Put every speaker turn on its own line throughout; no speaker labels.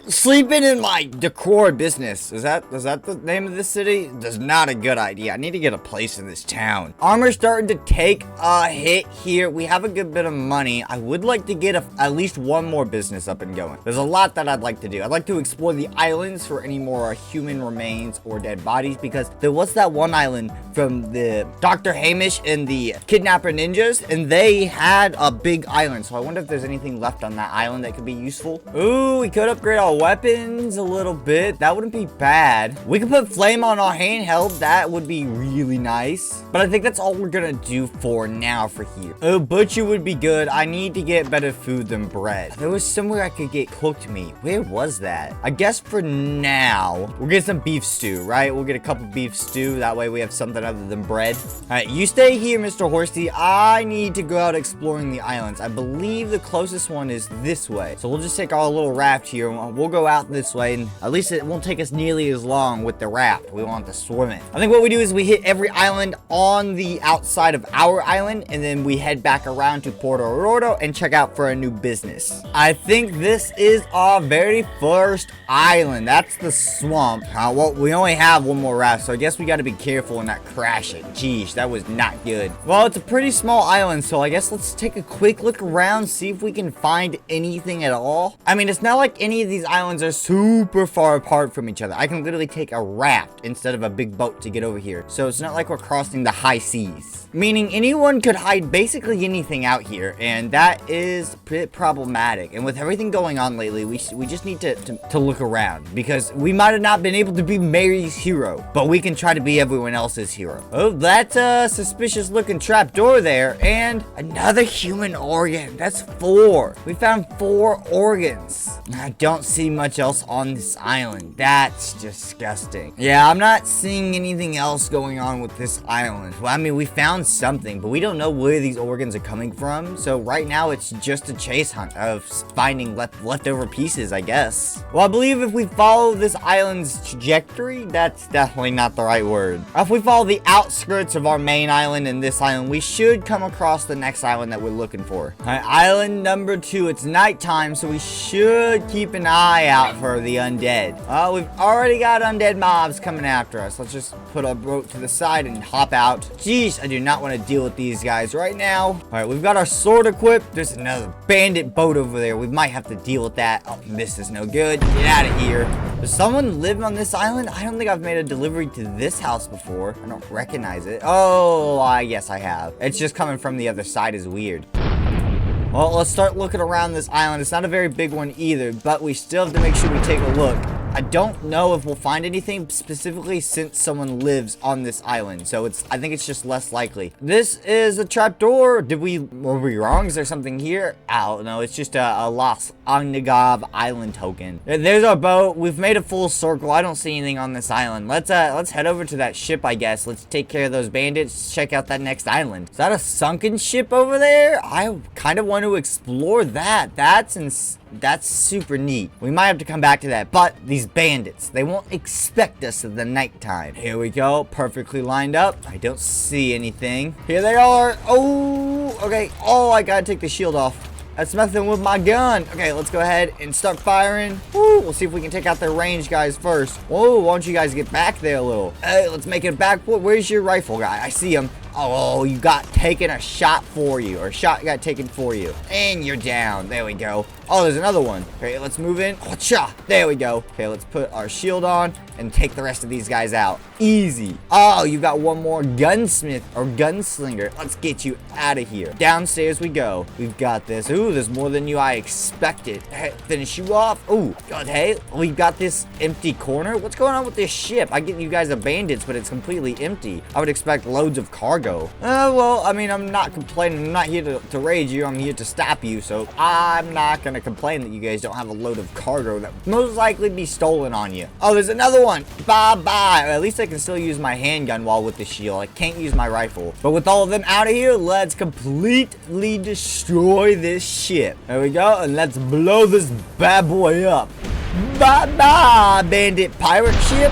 Sleeping in my decor business. Is that the name of this city? That's not a good idea. I need to get a place in this town. Armor's starting to take a hit here. We have a good bit of money. I would like to get at least one more business up and going. There's a lot that I'd like to do. I'd like to explore the islands for any more human remains or dead bodies, because there was that one island from the Dr. Hamish and the Kidnapper Ninjas, and they had a big island. So I wonder if there's anything left on that island that could be useful. Ooh, we could upgrade our weapons a little bit. That wouldn't be bad. We could put flame on our handheld. That would be really nice. But I think that's all we're gonna do for now for here. Oh, butcher would be good. I need to get better food than bread. There was somewhere I could get cooked meat. Where was that? I guess for now, we'll get some beef stew, right? We'll get a couple beef stew. That way we have something other than bread. All right, you stay here, Mr. Horsey. I need to go out exploring the islands. I believe the closest one is this way. So we'll just take our little raft here. We'll go out this way, and at least it won't take us nearly as long with the raft. We want to swim it. I think what we do is we hit every island on the outside of our island, and then we head back around to Puerto Roto and check out for a new business. I think this is our very first island. That's the swamp. Well, we only have one more raft, so I guess we got to be careful and not crash it. Jeez, that was not good. Well, it's a pretty small island, so I guess let's take a quick look around, see if we can find anything at all. I mean, it's not like any of these islands are super far apart from each other. I can literally take a raft instead of a big boat to get over here. So it's not like we're crossing the high seas. Meaning anyone could hide basically anything out here, and that is a bit problematic. And with everything going on lately, we just need to look around, because we might have not been able to be Mary's hero, but we can try to be everyone else's hero. Oh, that's a suspicious looking trapdoor there, and another human organ. That's 4. We found 4 organs. I don't see much else on this island. That's disgusting. Yeah, I'm not seeing anything else going on with this island. Well, I mean, we found something, but we don't know where these organs are coming from. So right now it's just a chase hunt of finding leftover pieces, I guess. Well, I believe if we follow this island's trajectory, that's definitely not the right word. If we follow the outskirts of our main island and this island, we should come across the next island that we're looking for. All right, island number 2. It's nighttime, so we should keep an eye out for the undead. Oh, we've already got undead mobs coming after us. Let's just put our boat to the side and hop out. Jeez, I do not want to deal with these guys right now. All right, we've got our sword equipped. There's another bandit boat over there. We might have to deal with that. Oh, this is no good. Get out of here. Does someone live on this island? I don't think I've made a delivery to this house before. I don't recognize it. Oh, I guess I have. It's just coming from the other side is weird. Well, let's start looking around this island. It's not a very big one either, but we still have to make sure we take a look. I don't know if we'll find anything specifically since someone lives on this island, so I think it's just less likely. This is a trapdoor. Were we wrong? Is there something here? Oh, no, it's just a lost Onegov island token. There's our boat. We've made a full circle. I don't see anything on this island. Let's head over to that ship, I guess. Let's take care of those bandits. Check out that next island. Is that a sunken ship over there? I kind of want to explore that. That's super neat. We might have to come back to that, but these bandits, they won't expect us at the nighttime. Here we go, perfectly lined up. I don't see anything. Here they are. Oh, okay. Oh, I gotta take the shield off. That's nothing with my gun. Okay, let's go ahead and start firing. Woo, we'll see if we can take out their range guys first. Whoa, why don't you guys get back there a little? Hey, let's make it back. Where's your rifle guy? I see him. Oh, you got taken a shot for you, or shot got taken for you. And you're down. There we go. Oh, there's another one. Okay, let's move in. Oh, there we go. Okay, let's put our shield on and take the rest of these guys out. Easy. Oh, you got one more gunsmith or gunslinger. Let's get you out of here. Downstairs we go. We've got this. Ooh, there's more than I expected. Hey, finish you off. Ooh, God, hey, we've got this empty corner. What's going on with this ship? I get you guys are bandits, but it's completely empty. I would expect loads of cargo. Well, I mean, I'm not complaining. I'm not here to raid you. I'm here to stop you, so I'm not gonna complain that you guys don't have a load of cargo that most likely be stolen on you. Oh, there's another one. Bye-bye. At least I can still use my handgun while with the shield. I can't use my rifle. But with all of them out of here, let's completely destroy this ship. There we go, and let's blow this bad boy up. Bye-bye, bandit pirate ship.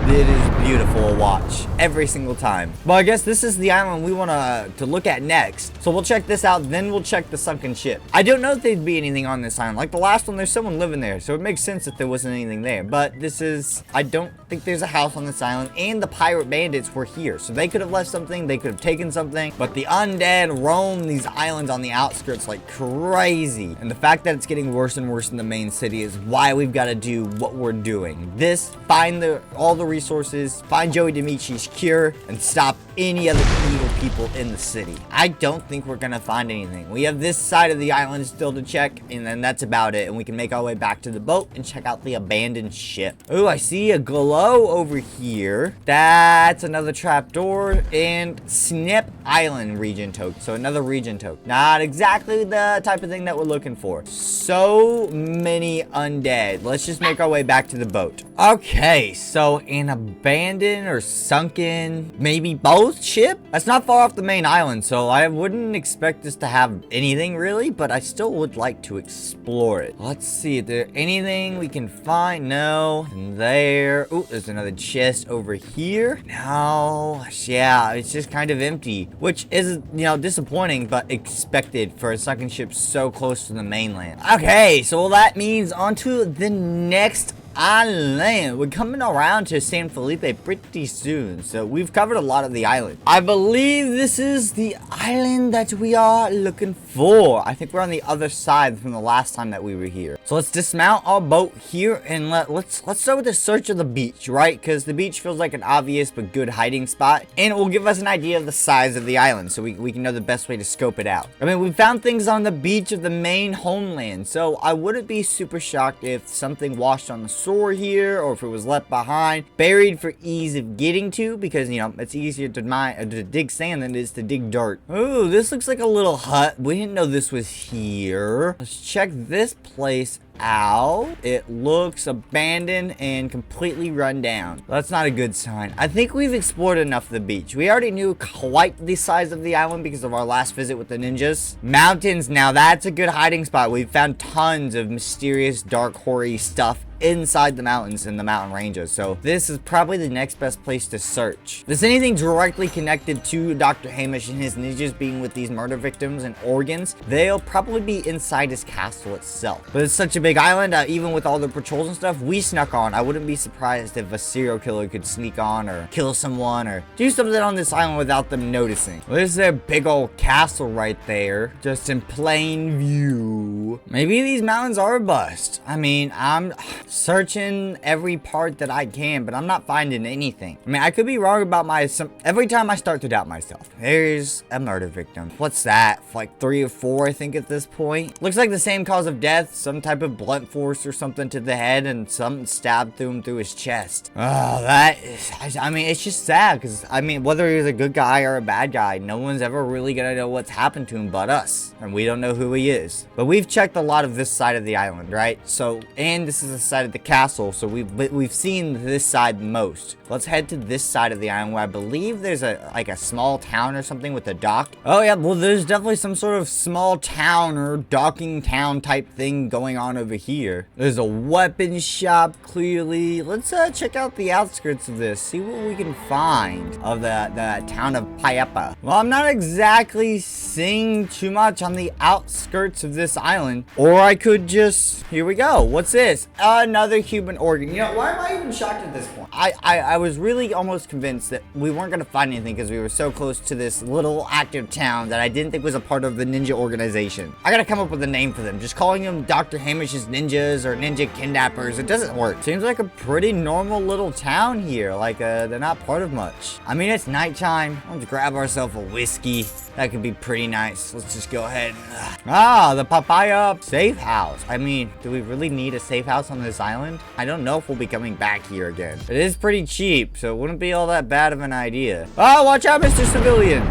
It is beautiful to watch every single time. But I guess this is the island we want to look at next. So we'll check this out, then we'll check the sunken ship. I don't know if there'd be anything on this island. Like the last one, there's someone living there, so it makes sense that there wasn't anything there. But this is, I don't think there's a house on this island, and the pirate bandits were here. So they could have left something, they could have taken something, but the undead roam these islands on the outskirts like crazy. And the fact that it's getting worse and worse in the main city is why we've got to do what we're doing. This, find all the resources, find Joey Demtri's cure, and stop any other evil people in the city. I don't think we're gonna find anything. We have this side of the island still to check, and then that's about it. And we can make our way back to the boat and check out the abandoned ship. Oh, I see a glow over here. That's another trapdoor and Snip Island region token. So another region token. Not exactly the type of thing that we're looking for. So many undead. Let's just make our way back to the boat. Okay, so an abandoned or sunken, maybe both ship? That's not far off the main island, so I wouldn't expect this to have anything really, but I still would like to explore it. Let's see, is there anything we can find? No. And there. Oh, there's another chest over here. No. Yeah, it's just kind of empty, which is, you know, disappointing, but expected for a sunken ship so close to the mainland. Okay, so that means on to the next island. We're coming around to San Felipe pretty soon, so we've covered a lot of the island. I believe this is the island that we are looking for. I think we're on the other side from the last time that we were here. So let's dismount our boat here and let's start with the search of the beach, right? Because the beach feels like an obvious but good hiding spot, and it will give us an idea of the size of the island, so we can know the best way to scope it out. I mean, we found things on the beach of the main homeland, so I wouldn't be super shocked if something washed on the shore here, or if it was left behind, buried for ease of getting to, because, you know, it's easier to dig sand than it is to dig dirt. Ooh, this looks like a little hut. We didn't know this was here. Let's check this place out. It looks abandoned and completely run down. That's not a good sign. I think we've explored enough of the beach. We already knew quite the size of the island because of our last visit with the ninjas. Mountains, now that's a good hiding spot. We've found tons of mysterious, dark, hoary stuff inside the mountains and the mountain ranges, so this is probably the next best place to search. If there's anything directly connected to Dr. Hamish and his ninjas being with these murder victims and organs, they'll probably be inside his castle itself. But it's such a big island, even with all the patrols and stuff we snuck on, I wouldn't be surprised if a serial killer could sneak on or kill someone or do something on this island without them noticing. Well, there's their big old castle right there, just in plain view. Maybe these mountains are a bust. I mean, I'm searching every part that I can, but I'm not finding anything. I mean, I could be wrong about every time I start to doubt myself. There's a murder victim. What's that? Like 3 or 4, I think, at this point. Looks like the same cause of death, some type of blunt force or something to the head, and something stabbed through him through his chest. Oh, that is, I mean, it's just sad, because, I mean, whether he's a good guy or a bad guy, no one's ever really gonna know what's happened to him but us, and we don't know who he is. But we've checked a lot of this side of the island, right? So, and this is the side of the castle, so we've seen this side most. Let's head to this side of the island where I believe there's like a small town or something with a dock. Oh yeah, well there's definitely some sort of small town or docking town type thing going on over here. There's a weapon shop clearly. Let's check out the outskirts of this, see what we can find of the town of Payepa. Well, I'm not exactly seeing too much on the outskirts of this island, or I could just, here we go. What's this? Another human organ. You know, why am I even shocked at this point? I was really almost convinced that we weren't going to find anything because we were so close to this little active town that I didn't think was a part of the ninja organization. I gotta come up with a name for them. Just calling them Dr. Hamish's ninjas or ninja kidnappers, it doesn't work. Seems like a pretty normal little town here. Like, they're not part of much. I mean, it's nighttime. Let's grab ourselves a whiskey. That could be pretty nice. Let's just go ahead. Ah, the papaya safe house. I mean, do we really need a safe house on this island? I don't know if we'll be coming back here again. It is pretty cheap, so it wouldn't be all that bad of an idea. Oh, watch out, Mr. Civilian.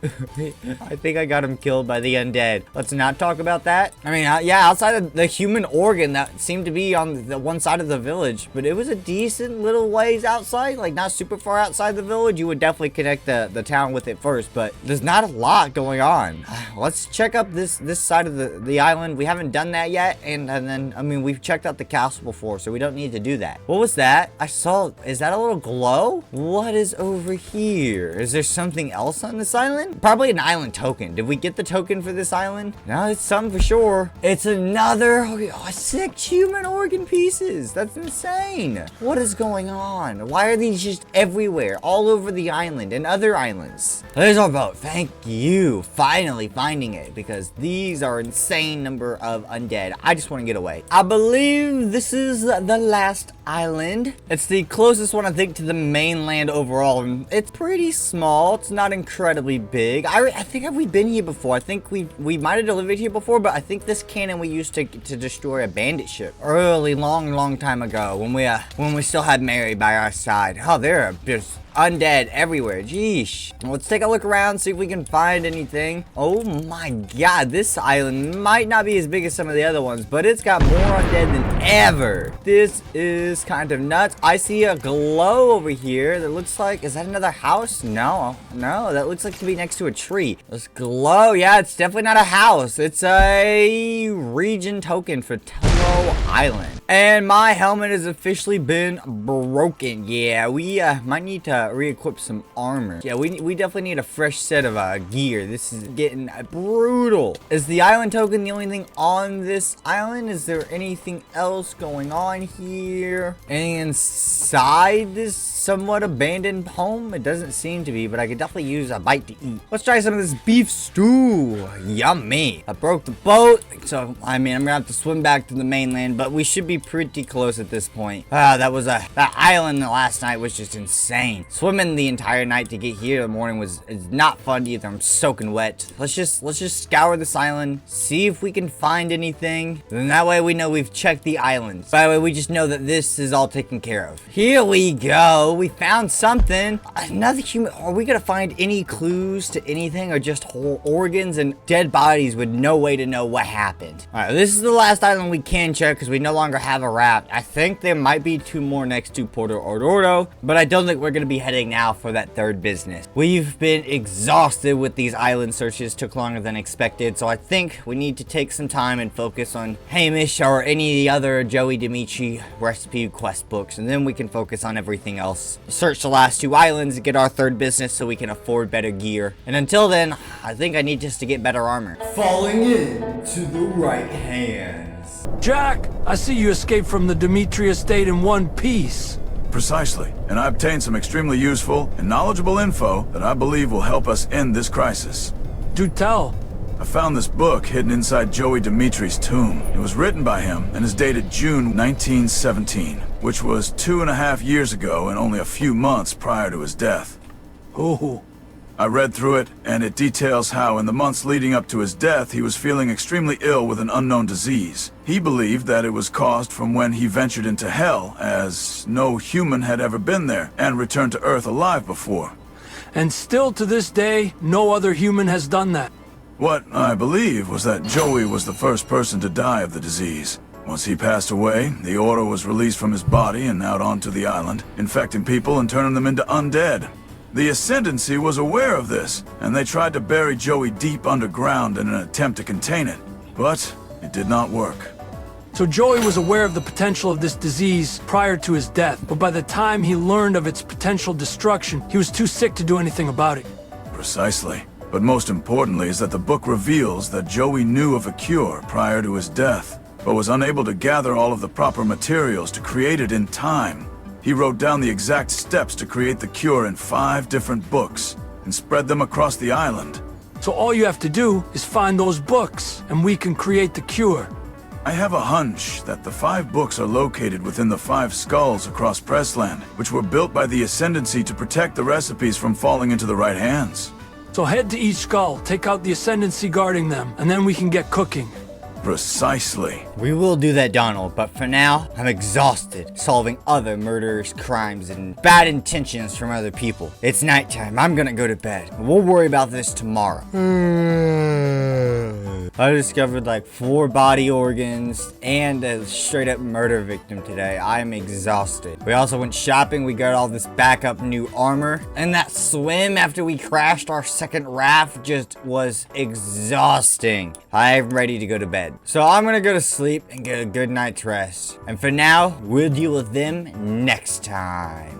I think I got him killed by the undead. Let's not talk about that. I mean, yeah, outside of the human organ that seemed to be on the one side of the village, but it was a decent little ways outside, like not super far outside the village. You would definitely connect the town with it first, but there's not a lot going on. Let's check up this side of the island. We haven't done that yet, and then, I mean, we've checked out the castle before, so we don't need to do that. What was that? I saw, is that a little glow? What is over here? Is there something else on this island? Probably an island token. Did we get the token for this island? No, it's something for sure. It's another 6 human organ pieces. That's insane. What is going on? Why are these just everywhere, all over the island and other islands? There's our boat. Thank you. Finally finding it, because these are insane number of undead. I just want to get away. I believe this is the last island. It's the closest one, I think, to the mainland overall. It's pretty small. It's not incredibly big. I think we've been here before. I think we might have delivered here before, but I think this cannon we used to destroy a bandit ship early, long time ago when we still had Mary by our side. Oh, there are just undead everywhere. Jeesh. Let's take a look around, see if we can find anything. Oh my god, this island might not be as big as some of the other ones, but it's got more undead than ever. This is kind of nuts. I see a glow over here that looks like, is that another house? No, that looks like to be next to a tree. This glow, yeah, it's definitely not a house. It's a region token for Tello Island. And my helmet has officially been broken. Yeah, we might need to re-equip some armor. Yeah, we definitely need a fresh set of gear. This is getting brutal. Is the island token the only thing on this island? Is there anything else going on here? Anything inside this somewhat abandoned home? It doesn't seem to be, but I could definitely use a bite to eat. Let's try some of this beef stew. Yummy. I broke the boat, so I mean, I'm gonna have to swim back to the mainland, but we should be pretty close at this point. That island last night was just insane. Swimming the entire night to get here in the morning is not fun either. I'm soaking wet. Let's just scour this island, see if we can find anything. Then that way we know we've checked the islands. By the way, we just know that this is all taken care of. Here we go. We found something. Another human. Are we gonna find any clues to anything, or just whole organs and dead bodies with no way to know what happened? All right, this is the last island we can check because we no longer have a raft. I think there might be 2 more next to Porto Ororo, but I don't think we're gonna be heading now for that third business. We've been exhausted with these island searches. Took longer than expected, so I think we need to take some time and focus on Hamish or any of the other Joey Demtri recipe quest books, and then we can focus on everything else. Search the last 2 islands and get our third business so we can afford better gear. And until then, I think I need just to get better armor. Falling in to the right hands.
Jack, I see you escaped from the Demtri estate in one piece.
Precisely, and I obtained some extremely useful and knowledgeable info that I believe will help us end this crisis.
Do tell.
I found this book hidden inside Joey Demtri's tomb. It was written by him and is dated June 1917, which was 2.5 years ago and only a few months prior to his death.
Oh.
I read through it, and it details how in the months leading up to his death, he was feeling extremely ill with an unknown disease. He believed that it was caused from when he ventured into hell, as no human had ever been there and returned to Earth alive before.
And still to this day, no other human has done that.
What I believe was that Joey was the first person to die of the disease. Once he passed away, the order was released from his body and out onto the island, infecting people and turning them into undead. The Ascendancy was aware of this, and they tried to bury Joey deep underground in an attempt to contain it. But it did not work.
So Joey was aware of the potential of this disease prior to his death, but by the time he learned of its potential destruction, he was too sick to do anything about it.
Precisely. But most importantly is that the book reveals that Joey knew of a cure prior to his death, but was unable to gather all of the proper materials to create it in time. He wrote down the exact steps to create the cure in 5 different books, and spread them across the island.
So all you have to do is find those books, and we can create the cure.
I have a hunch that the 5 books are located within the 5 skulls across Pressland, which were built by the Ascendancy to protect the recipes from falling into the right hands.
So head to each skull, take out the Ascendancy guarding them, and then we can get cooking.
Precisely.
We will do that, Donald, but for now, I'm exhausted solving other murderous crimes and bad intentions from other people. It's nighttime. I'm gonna go to bed. We'll worry about this tomorrow. I discovered like 4 body organs and a straight up murder victim today. I'm exhausted. We also went shopping. We got all this backup new armor. And that swim after we crashed our second raft just was exhausting. I'm ready to go to bed. So I'm gonna go to sleep and get a good night's rest. And for now, we'll deal with them next time.